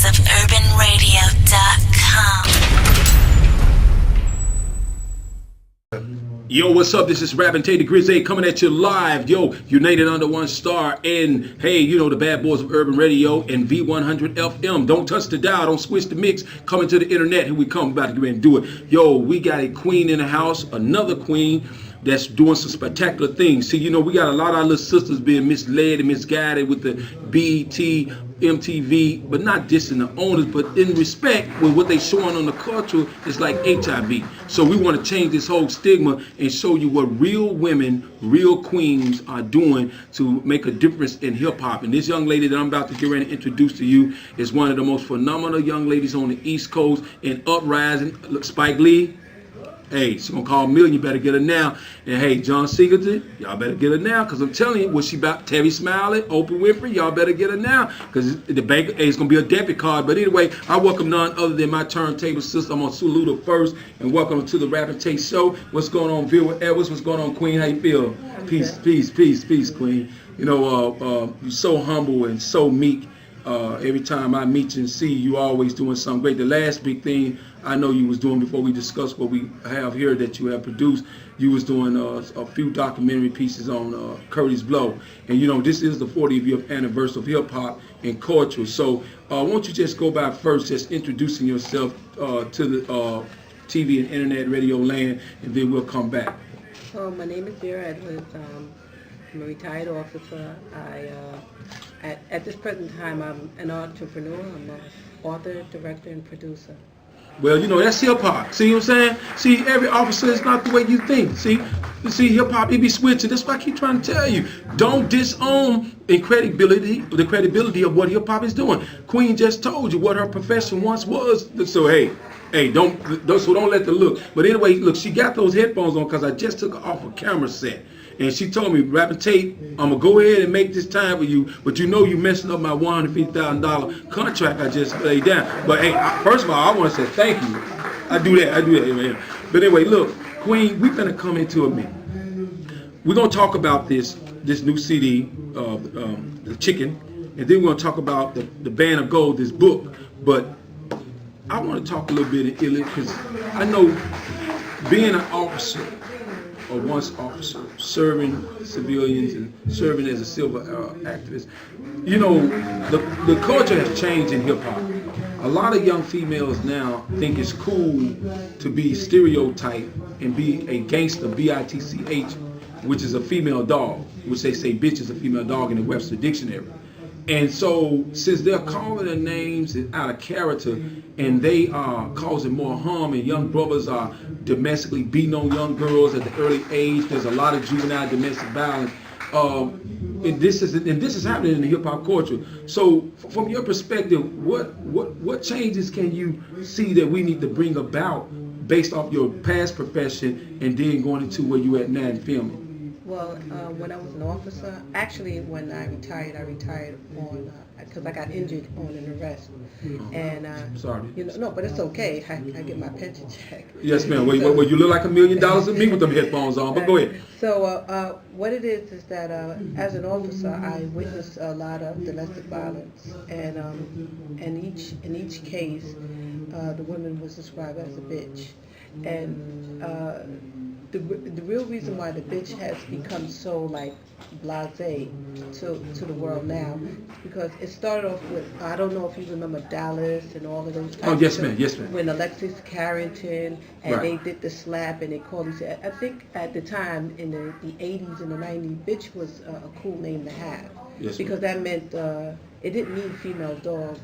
of urbanradio.com. Yo, what's up? This is Rappn Tate the Grizzly coming at you live. Yo, united under one star. And hey, you know the bad boys of Urban Radio and V100 FM. Don't touch the dial. Don't switch the mix. Coming to the internet. Here we come. About to get ready and do it. Yo, we got a queen in the house. Another queen that's doing some spectacular things. See, you know, we got a lot of our little sisters being misled and misguided with the BET, MTV, but not dissing the owners, but in respect with what they showing on the culture is like HIV. So we want to change this whole stigma and show you what real women, real queens are doing to make a difference in hip hop. And this young lady that I'm about to get ready to introduce to you is one of the most phenomenal young ladies on the East Coast in uprising. Look, Spike Lee. Hey, she's gonna call Million, you better get her now. And hey, John Singleton, y'all better get her now, because I'm telling you, what she about, Terry Smiley, Oprah Winfrey, y'all better get her now, because the bank is gonna be a debit card. But anyway, I welcome none other than my turntable sister. I'm gonna salute her first, and welcome to the Rappn Tate Show. What's going on, Vera Edwards? What's going on, Queen? How you feel? Peace, peace, peace, peace, Queen. You know, you're so humble and so meek. Every time I meet you and see you, always doing something great. The last big thing I know you was doing before we discussed what we have here that you have produced, you was doing a few documentary pieces on Curtis Blow. And you know, this is the 40th year anniversary of hip hop and culture. So won't you just go by first, just introducing yourself to the TV and internet radio land, and then we'll come back. Well, my name is Vera Edwards. I'm a retired officer. At this present time, I'm an entrepreneur. I'm an author, director, and producer. Well, you know, that's hip hop. See what I'm saying? See, every officer is not the way you think. See, hip hop, it be switching. That's why I keep trying to tell you. Don't disown the credibility of what hip hop is doing. Queen just told you what her profession once was. So hey, don't let the look. But anyway, look, she got those headphones on because I just took her off a camera set. And she told me, Rappn Tate, I'm going to go ahead and make this time for you, but you know you messing up my $150,000 contract I just laid down. But hey, first of all, I want to say thank you. I do that. Man. But anyway, look, Queen, we're going to come into a minute. We're going to talk about this new CD, The Chicken, and then we're going to talk about the Band of Gold, this book. But I want to talk a little bit in Italy, because I know being an officer, or once officer, serving civilians and serving as a civil activist. You know, the culture has changed in hip hop. A lot of young females now think it's cool to be stereotyped and be a gangster, B-I-T-C-H, which is a female dog, which they say bitch is a female dog in the Webster Dictionary. And so, since they're calling their names out of character and they are causing more harm, and young brothers are domestically beating on young girls at the early age, there's a lot of juvenile domestic violence. And this is happening in the hip hop culture. So, from your perspective, what changes can you see that we need to bring about based off your past profession and then going into where you at now in filming? Well, when I was an officer, actually when I retired on, because I got injured on an arrest. And sorry. You know, no, but it's okay. I get my pension check. Yes, ma'am. Well, you look like $1 million to me with them headphones on, but go ahead. So what it is that as an officer, I witnessed a lot of domestic violence, and in each case, the woman was described as a bitch, and the real reason why the bitch has become so like blasé to the world now is because it started off with, I don't know if you remember Dallas and all of those types. Oh, yes, ma'am. Yes, ma'am. When Alexis Carrington and Right. they did the slap and they called it, I think at the time in the 80s and the 90s, bitch was a cool name to have. Yes, because that meant it didn't mean female dog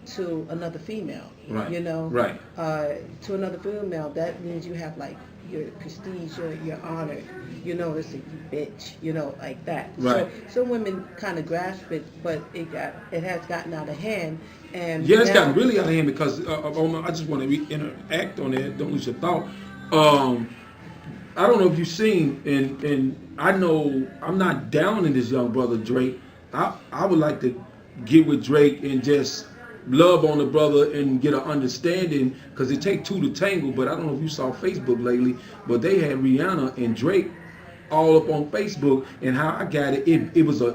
to another female. Right. You know? Right. To another female, that means you have like your prestige, your honor. You know, it's a bitch. You know, like that. Right. So some women kind of grasp it, but it has gotten out of hand. And yeah, it's now, gotten really out of hand because I just want to interact on that. Don't lose your thought. I don't know if you've seen, and I know I'm not down in this young brother Drake. I would like to get with Drake and just love on the brother and get an understanding, because it takes two to tangle. But I don't know if you saw Facebook lately, but they had Rihanna and Drake all up on Facebook, and how I got it, it was a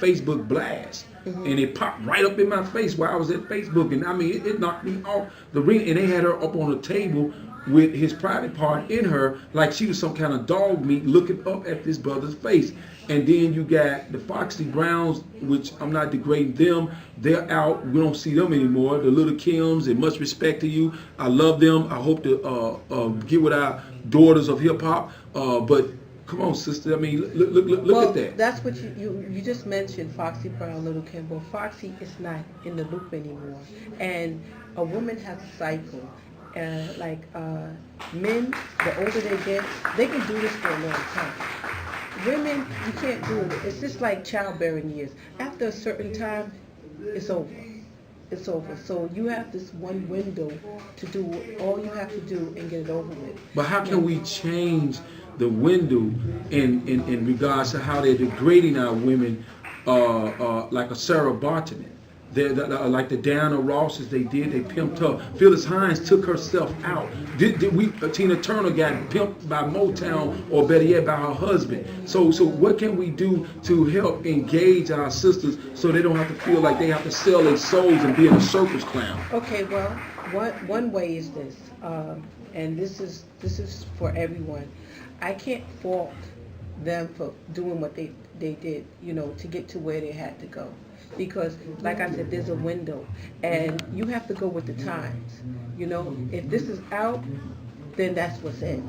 Facebook blast. And it popped right up in my face while I was at Facebook, and I mean, it knocked me off the ring. And they had her up on a table with his private part in her, like she was some kind of dog meat, looking up at this brother's face. And then you got the Foxy Browns, which I'm not degrading them. They're out. We don't see them anymore. The Little Kims, and much respect to you. I love them. I hope to get with our daughters of hip hop. But come on, sister. I mean, look at that. That's what you just mentioned, Foxy Brown, Little Kim. Well, Foxy is not in the loop anymore. And a woman has a cycle. Men, the older they get, they can do this for a long time. Women, you can't do it. It's just like childbearing years. After a certain time, it's over. It's over. So you have this one window to do all you have to do and get it over with. But how can we change the window in regards to how they're degrading our women, like a Sarah Barton? They're like the Diana Rosses they pimped her. Phyllis Hines took herself out. Tina Turner got pimped by Motown, or better yet, by her husband. So what can we do to help engage our sisters so they don't have to feel like they have to sell their souls and be in a circus clown? Okay, well, one way is this, and this is for everyone. I can't fault them for doing what they did, to get to where they had to go. Because, like I said, there's a window, and you have to go with the times. If this is out, then that's what's in.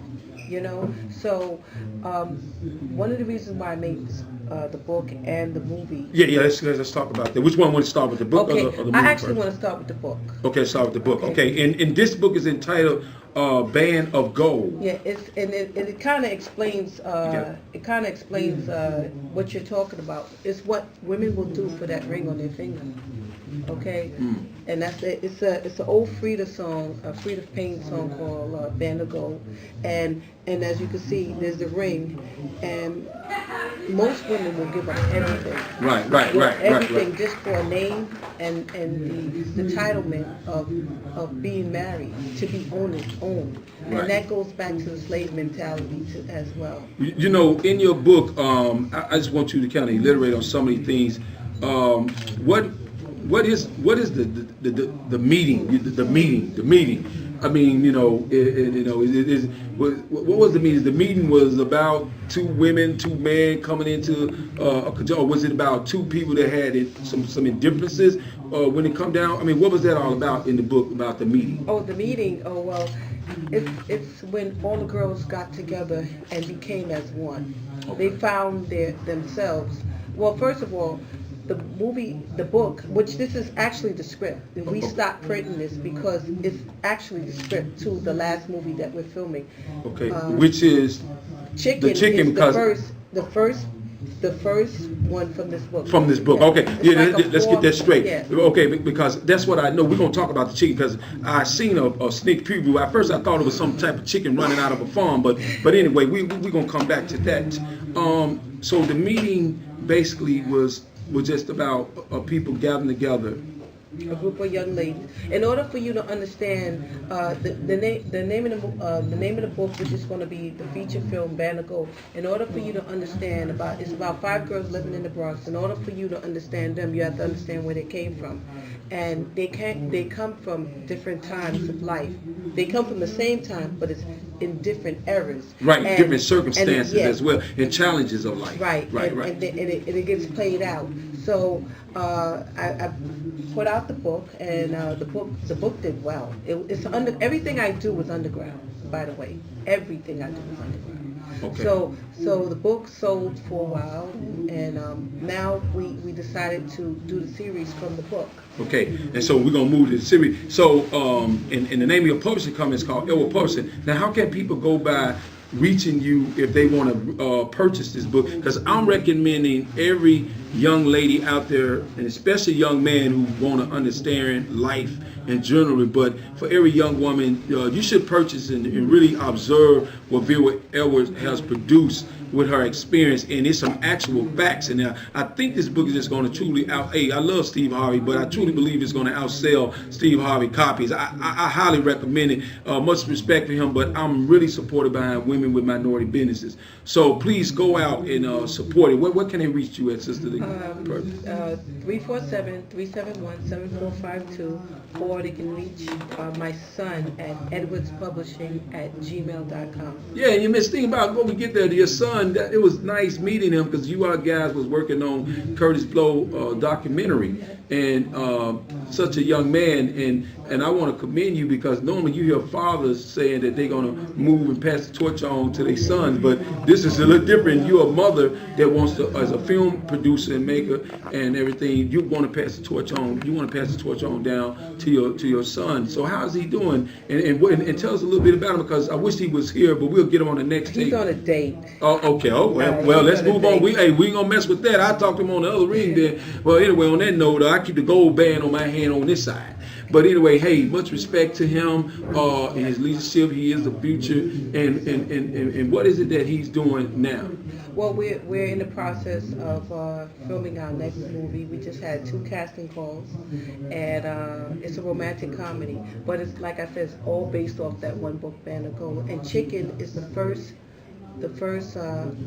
So one of the reasons why I made this, the book and the movie. Yeah. Let's talk about that. Which one want to start with, the book or the movie? I actually want to start with the book. Okay, start with the book. Okay, and this book is entitled "Band of Gold." Yeah, it kind of explains what you're talking about. It's what women will do for that ring on their finger. Okay, and that's it. It's an old Frida song, a Frida Payne song called "Band of Gold," and as you can see, there's the ring, and most women will give up everything. Right. Everything just for a name and the entitlement of being married, to be owned. And that goes back to the slave mentality as well. In your book, I just want you to kind of elaborate on some of these things. What is the meeting? The meeting. I mean, what was the meeting? The meeting was about two women, two men coming into or was it about two people that had some indifferences when it come down? I mean, what was that all about in the book about the meeting? Oh, the meeting. Oh, well, it's when all the girls got together and became as one. Okay. They found themselves. Well, first of all, the book, which this is actually the script. We stopped printing this because it's actually the script to the last movie that we're filming. Okay, which is Chicken. The Chicken, because the first one from this book. From this book, okay. Let's get that straight. Yeah. Okay, because that's what I know. We're gonna talk about the chicken because I seen a sneak preview. At first, I thought it was some type of chicken running out of a farm, but anyway, we're gonna come back to that. So the meeting basically was just about people gathering together. A group of young ladies. In order for you to understand the name of the book, which is going to be the feature film Band of Gold. In order for you to understand it's about 5 girls living in the Bronx. In order for you to understand them, you have to understand where they came from, and they come from different times of life. They come from the same time, but it's in different eras. Right, different circumstances as well, and challenges of life. Right. And it gets played out. So I put out the book, and the book did well. It's everything I do is underground. By the way, everything I do is underground. Okay. So the book sold for a while, and now we decided to do the series from the book. Okay, and so we're gonna move to the series. So, and the name of your publishing company is called Elwood Publishing. Now, how can people go by reaching you if they want to purchase this book? Because I'm recommending every young lady out there, and especially young man who want to understand life in general, but for every young woman, you should purchase and really observe what Vera Edwards has produced with her experience, and it's some actual facts in there. I think this book is just going to truly I love Steve Harvey, but I truly believe it's going to outsell Steve Harvey copies. I highly recommend it. Much respect for him, but I'm really supportive behind women with minority businesses. So please go out and support it. What can they reach you at, Sister? 347-371-7452, or they can reach my son at edwardspublishing@gmail.com. Yeah, and you missed thinking about when we get there to your son. That it was nice meeting him, because you all guys was working on Curtis Blow documentary, and such a young man, and I want to commend you, because normally you hear fathers saying that they're going to move and pass the torch on to their sons, but this is a little different. You're a mother that wants to, as a film producer and maker and everything, you want to pass the torch on. You want to pass the torch on down to your son. So how's he doing? And tell us a little bit about him, because I wish he was here, but we'll get him on the next tape. He's on a date. Oh, okay. Oh, well, let's move on. We ain't gonna mess with that. I talked to him on the other ring there. Well, anyway, on that note, I keep the gold band on my hand on this side. But anyway, hey, much respect to him and his leadership. He is the future. And what is it that he's doing now? Well, we're in the process of filming our next movie. We just had 2 casting calls, and it's a romantic comedy. But it's, like I said, it's all based off that one book, Band of Gold. And Chicken is the first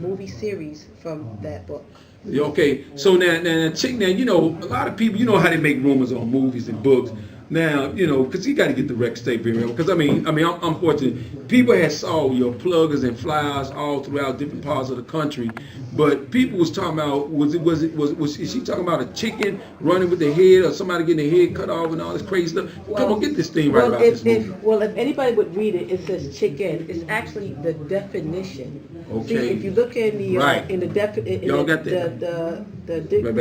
movie series from that book. Okay, so now, Chick, now, you know, a lot of people, you know how they make rumors on movies and books. Now, you know, because you got to get the rec state video. Because I'm fortunate. People had saw your pluggers and flyers all throughout different parts of the country, but people was talking about is she talking about a chicken running with the head, or somebody getting their head cut off and all this crazy stuff? Come on, get this thing right about this movie. If anybody would read it, it says chicken. It's actually the definition. Okay. See, if you look in the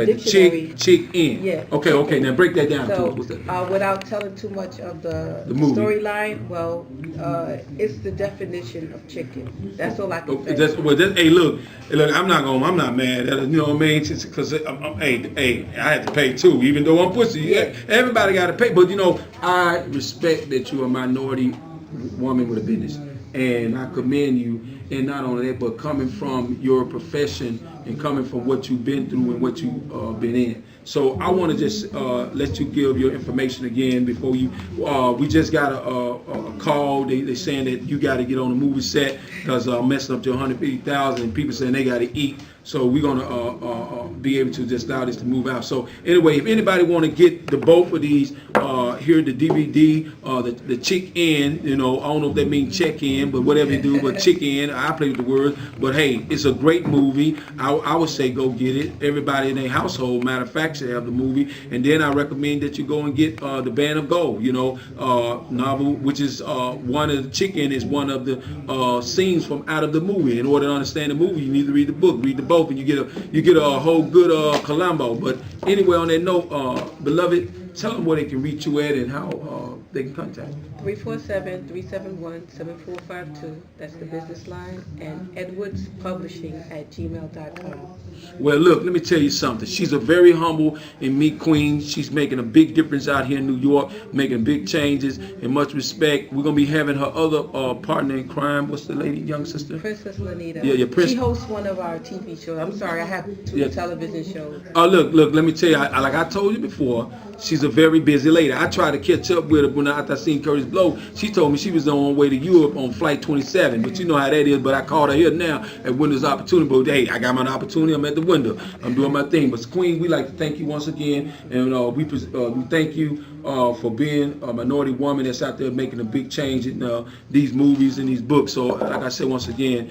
dictionary, chicken. Yeah. Okay. Now break that down. So, What's that? without telling too much of the storyline, well, it's the definition of chicken. That's all I can say. Hey, look, I'm not mad at it. You know what I mean? Because hey, I had to pay too, even though I'm pussy. Yeah. Everybody got to pay, but you know, I respect that you're a minority woman with a business, and I commend you. And not only that, but coming from your profession and coming from what you've been through and what you've been in. So I want to just let you give your information again before you. We just got a call. They saying that you got to get on the movie set because messing up to 150,000, and people saying they got to eat. So we're gonna be able to just allow this to move out. So anyway, if anybody want to get the both of these, here the DVD, the chick in, you know, I don't know if that means check in, but whatever you do, but chick in. I play with the words, but hey, it's a great movie. I would say go get it. Everybody in their household, matter of fact, should have the movie. And then I recommend that you go and get the Band of Gold, you know, novel, which is one of the chicken is one of the scenes from out of the movie. In order to understand the movie, you need to read the book, read the both, and you get a whole good Columbo. But anyway, on that note, beloved, tell them where they can reach you at and how they can contact you. 347-371-7452. That's the business line. And edwardspublishing@gmail.com. Well, look, let me tell you something. She's a very humble and meek queen. She's making a big difference out here in New York, making big changes, and much respect. We're going to be having her other partner in crime. What's the lady, young sister? Princess Lanita. Yeah, Princess. She hosts one of our TV shows. I'm sorry, I have 2 television shows. Look, let me tell you, like I told you before, she's a very busy lady. I tried to catch up with her when I seen Curtis Blow. She told me she was on her way to Europe on flight 27, but you know how that is. But I called her here now at Windows Opportunity. But hey, I got my opportunity. I'm at the window. I'm doing my thing. But Queen, we like to thank you once again, and we thank you for being a minority woman that's out there making a big change in these movies and these books. So, like I said once again,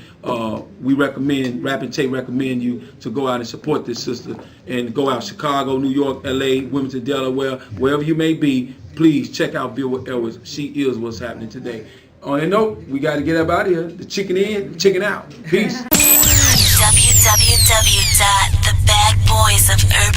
we recommend Rappn Tate recommend you to go out and support this sister and go out Chicago, New York, LA, Wilmington, Delaware, wherever you may be. Please check out Vera Edwards. She is what's happening today. On that note, we got to get up out of here. The chicken in, chicken out. Peace. www.thebadboysofurban